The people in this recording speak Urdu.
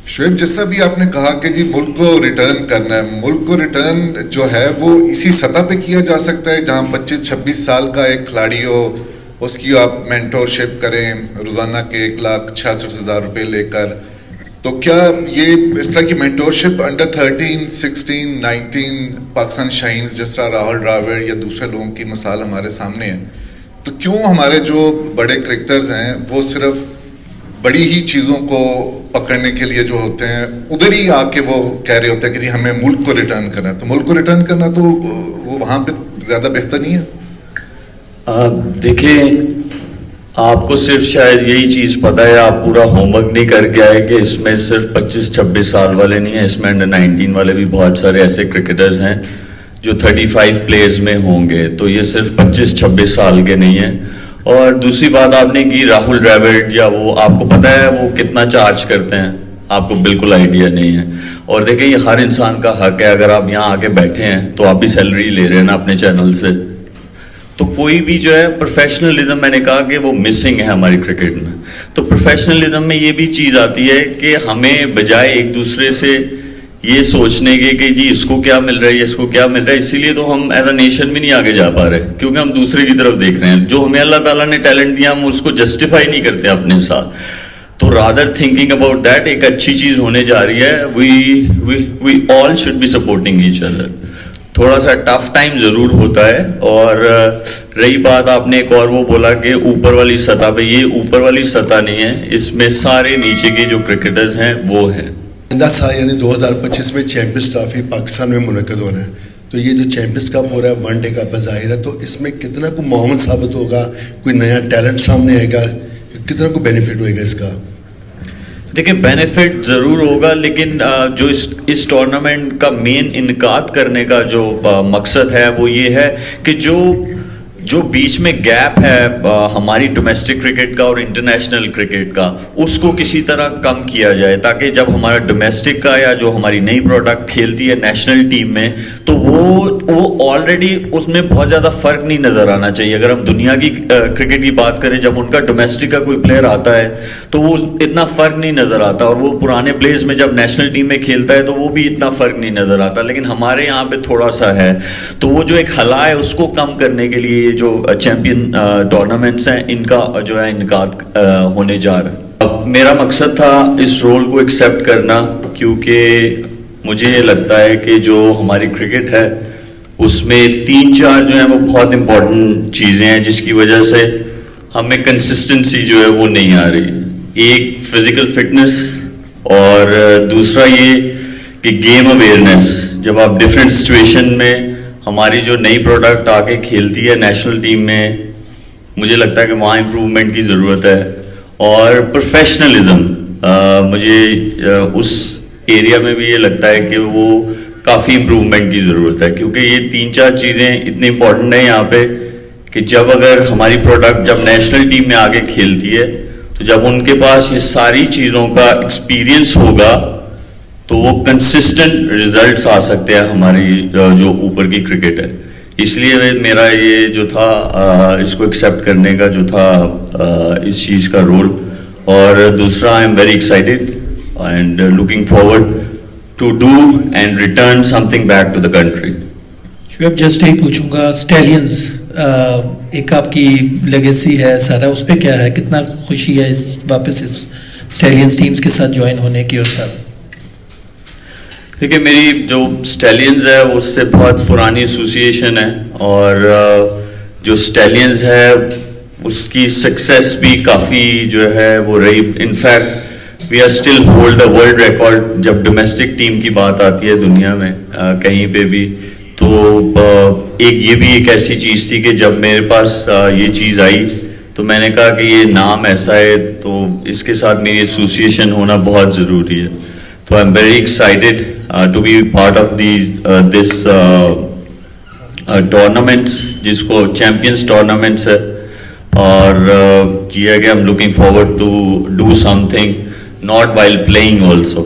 شعیب، جس طرح بھی آپ نے کہا کہ جی ملک کو ریٹرن کرنا ہے، ملک کو ریٹرن جو ہے وہ اسی سطح پہ کیا جا سکتا ہے جہاں 25-26 سال کا ایک کھلاڑی ہو، اس کی آپ مینٹورشپ کریں روزانہ کے 1,66,000 روپے لے کر. تو کیا یہ اس طرح کی مینٹورشپ انڈر 13, 16, 19 پاکستان شاہینز جس طرح راہل ڈراوڈ یا دوسرے لوگوں کی مثال ہمارے سامنے ہے، تو کیوں ہمارے جو بڑے کرکٹرز ہیں وہ صرف بڑی ہی چیزوں کو پکڑنے کے لیے جو ہوتے ہیں ادھر ہی آ کے وہ کہہ رہے ہوتے ہیں کہ جی ہمیں ملک کو ریٹرن کرنا ہے؟ تو ملک کو ریٹرن کرنا تو وہ وہاں پہ زیادہ بہتر نہیں ہے؟ دیکھیں، آپ کو صرف شاید یہی چیز پتہ ہے، آپ پورا ہوم ورک نہیں کر کے آئے کہ اس میں صرف 25-26 سال والے نہیں ہیں، اس میں انڈر 19 والے بھی بہت سارے ایسے کرکٹرز ہیں جو 35 پلیئرز میں ہوں گے. تو یہ صرف 25-26 سال کے نہیں ہیں. اور دوسری بات آپ نے کی راہل ڈراوڈ، یا وہ آپ کو پتہ ہے وہ کتنا چارج کرتے ہیں؟ آپ کو بالکل آئیڈیا نہیں ہے. اور دیکھیں، یہ ہر انسان کا حق ہے، اگر آپ یہاں آ کے بیٹھے ہیں تو آپ بھی سیلری لے رہے ہیں نا اپنے چینل سے. تو کوئی بھی جو ہے پروفیشنلزم، میں نے کہا کہ وہ مسنگ ہے ہماری کرکٹ میں. تو پروفیشنلزم میں یہ بھی چیز آتی ہے کہ ہمیں بجائے ایک دوسرے سے یہ سوچنے کے کہ جی اس کو کیا مل رہا ہے، اس کو کیا مل رہا ہے، اسی لیے تو ہم ایز اے نیشن بھی نہیں آگے جا پا رہے، کیونکہ ہم دوسرے کی طرف دیکھ رہے ہیں. جو ہمیں اللہ تعالیٰ نے ٹیلنٹ دیا ہم اس کو جسٹیفائی نہیں کرتے اپنے ساتھ. تو رادر تھنکنگ اباؤٹ دیٹ ایک اچھی چیز ہونے جا رہی ہے. We all should be supporting each other. تھوڑا سا ٹف ٹائم ضرور ہوتا ہے. اور رہی بات آپ نے ایک اور وہ بولا کہ اوپر والی سطح پہ، یہ اوپر والی سطح نہیں ہے، اس میں سارے نیچے کے جو کرکٹرز ہیں وہ ہیں. آئندہ سال یعنی 2025 میں چیمپئنز ٹرافی پاکستان میں منعقد ہونا ہے. تو یہ جو چیمپئنز کپ ہو رہا ہے ون ڈے کا بظاہر ہے، تو اس میں کتنا کو معاون ثابت ہوگا، کوئی نیا ٹیلنٹ سامنے آئے گا، کتنا کو بینیفٹ ہوئے گا اس کا؟ دیکھیں، بینیفٹ ضرور ہوگا، لیکن جو اس ٹورنامنٹ کا مین انعقاد کرنے کا جو مقصد ہے وہ یہ ہے کہ جو بیچ میں گیپ ہے ہماری ڈومیسٹک کرکٹ کا اور انٹرنیشنل کرکٹ کا، اس کو کسی طرح کم کیا جائے، تاکہ جب ہمارا ڈومیسٹک کا یا جو ہماری نئی پروڈکٹ کھیلتی ہے نیشنل ٹیم میں تو وہ آلریڈی اس میں بہت زیادہ فرق نہیں نظر آنا چاہیے. اگر ہم دنیا کی کرکٹ کی بات کریں، جب ان کا ڈومیسٹک کا کوئی پلیئر آتا ہے تو وہ اتنا فرق نہیں نظر آتا، اور وہ پرانے پلیئرز میں جب نیشنل ٹیم میں کھیلتا ہے تو وہ بھی اتنا فرق نہیں نظر آتا. لیکن ہمارے یہاں پہ تھوڑا سا ہے. تو وہ جو ایک خلا ہے اس کو کم کرنے کے لیے جو چیمپئن ٹورنامنٹس ہیں ان کا جو ہے انعقاد ہونے جا رہا ہے. اب میرا مقصد تھا اس رول کو ایکسیپٹ کرنا، کیونکہ مجھے یہ لگتا ہے کہ جو ہماری کرکٹ ہے اس میں 3-4 جو ہیں وہ بہت امپورٹنٹ چیزیں ہیں جس کی وجہ سے ہمیں کنسسٹنسی جو ہے وہ نہیں آ رہی. ایک فزیکل فٹنس، اور دوسرا یہ کہ گیم اویئرنیس. جب آپ ڈفرینٹ سچویشن میں ہماری جو نئی پروڈکٹ آ کے کھیلتی ہے نیشنل ٹیم میں، مجھے لگتا ہے کہ وہاں امپروومنٹ کی ضرورت ہے. اور پروفیشنلزم، مجھے اس ایریا میں بھی یہ لگتا ہے کہ وہ کافی امپروومنٹ کی ضرورت ہے، کیونکہ یہ 3-4 چیزیں اتنی امپورٹنٹ ہیں یہاں پہ کہ جب اگر ہماری پروڈکٹ جب نیشنل ٹیم میں آگے کھیلتی ہے تو جب ان کے پاس یہ ساری چیزوں کا ایکسپیرینس ہوگا تو وہ کنسسٹنٹ ریزلٹس آ سکتے ہیں ہماری جو اوپر کی کرکٹ ہے. اس لیے میرا یہ جو تھا اس کو ایکسیپٹ کرنے کا جو تھا اس چیز کا رول. اور دوسرا، I am very excited and looking forward to do and return سم تھنگ back to the country. Shoaib, just یہی پوچھوں گا، اسٹیلینز ایک آپ کی لیگیسی ہے سارا، اس پہ کیا ہے، کتنا خوشی ہے واپس اس اسٹیلینز ٹیمز کے ساتھ جوائن ہونے کی؟ اور ساتھ دیکھیں، میری جو اسٹیلینز ہے اس سے بہت پرانی ایسوسیشن ہے، اور جو اسٹیلینز ہے اس کی سکسیس بھی کافی جو ہے وہ رہی. In fact we are still hold a world record جب ڈومیسٹک ٹیم کی بات آتی ہے دنیا میں کہیں پہ بھی. تو یہ بھی ایک ایسی چیز تھی کہ جب میرے پاس یہ چیز آئی تو میں نے کہا کہ یہ نام ایسا ہے تو اس کے ساتھ میری ایسوسیشن ہونا بہت ضروری ہے. تو I am very excited to be part of this tournaments جس کو چیمپئنز ٹورنامنٹس ہے. اور یہ ہے کہ I am looking forward to do سم تھنگ ناٹ وائل پلئنگ آلسو.